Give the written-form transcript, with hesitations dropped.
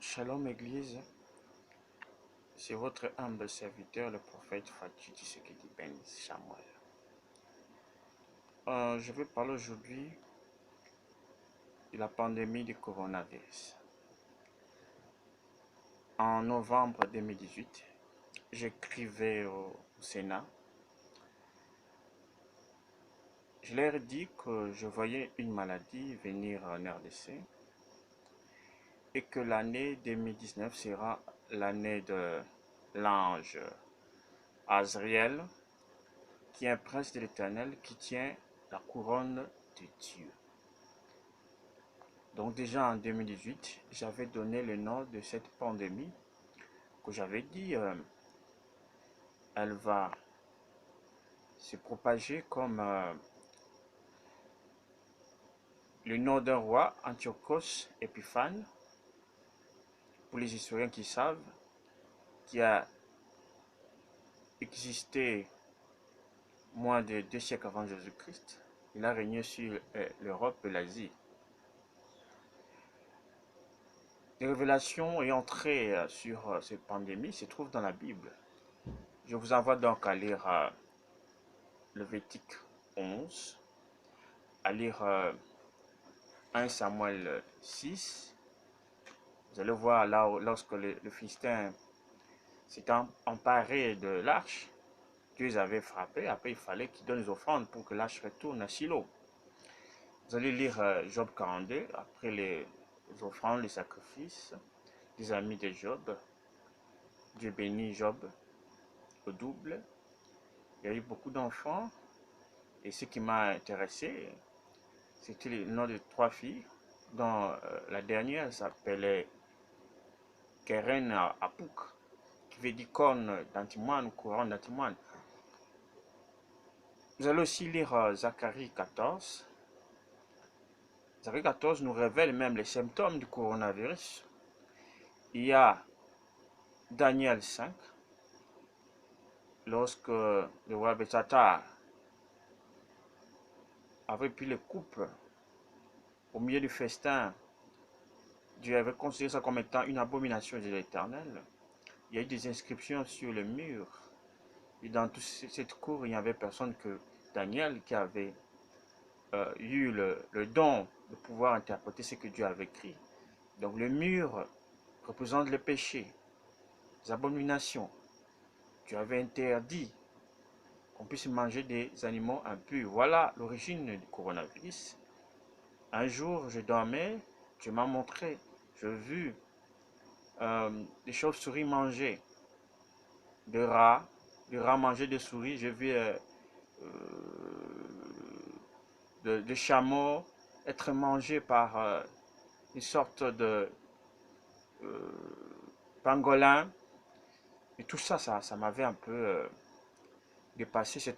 Shalom Église, c'est votre humble serviteur, le prophète Fatu Tshisekedi Ben Samuel. Je vais parler aujourd'hui de la pandémie du coronavirus. En novembre 2018, j'écrivais au Sénat. Je leur ai dit que je voyais une maladie venir en RDC et que l'année 2019 sera l'année de l'ange Azriel, qui est un prince de l'Éternel qui tient la couronne de Dieu. Donc déjà en 2018, j'avais donné le nom de cette pandémie que j'avais dit, elle va se propager comme le nom d'un roi, Antiochos Épiphane, pour les historiens qui savent, qui a existé moins de 2 siècles avant Jésus-Christ. Il a régné sur l'Europe et l'Asie. Les révélations ayant trait sur cette pandémie se trouvent dans la Bible. Je vous envoie donc à lire Lévitique 11, à lire 1 Samuel 6. Vous allez voir là lorsque le Philistin s'est emparé de l'arche, Dieu les avait frappés. Après, il fallait qu'ils donnent les offrandes pour que l'arche retourne à Silo. Vous allez lire Job 42, après les offrandes, les sacrifices des amis de Job. Dieu bénit Job au double. Il y a eu beaucoup d'enfants. Et ce qui m'a intéressé, c'était le nom de 3 filles, dont la dernière s'appelait Keren Apuk, qui veut dire corne d'antimoine ou couronne d'antimoine. Vous allez aussi lire Zacharie 14. Zacharie 14 nous révèle même les symptômes du coronavirus. Il y a Daniel 5, lorsque le roi Belshazzar avait pris les coupes au milieu du festin. Dieu avait considéré ça comme étant une abomination de l'Éternel. Il y a eu des inscriptions sur le mur. Et dans toute cette cour, il n'y avait personne que Daniel qui avait eu le don de pouvoir interpréter ce que Dieu avait écrit. Donc le mur représente le péché, les abominations. Dieu avait interdit qu'on puisse manger des animaux impurs. Voilà l'origine du coronavirus. Un jour, je dormais, Dieu m'a montré, j'ai vu des chauves-souris manger, des rats manger des souris, j'ai vu de chameaux être mangés par une sorte de pangolin. Et tout ça, ça m'avait un peu dépassé cette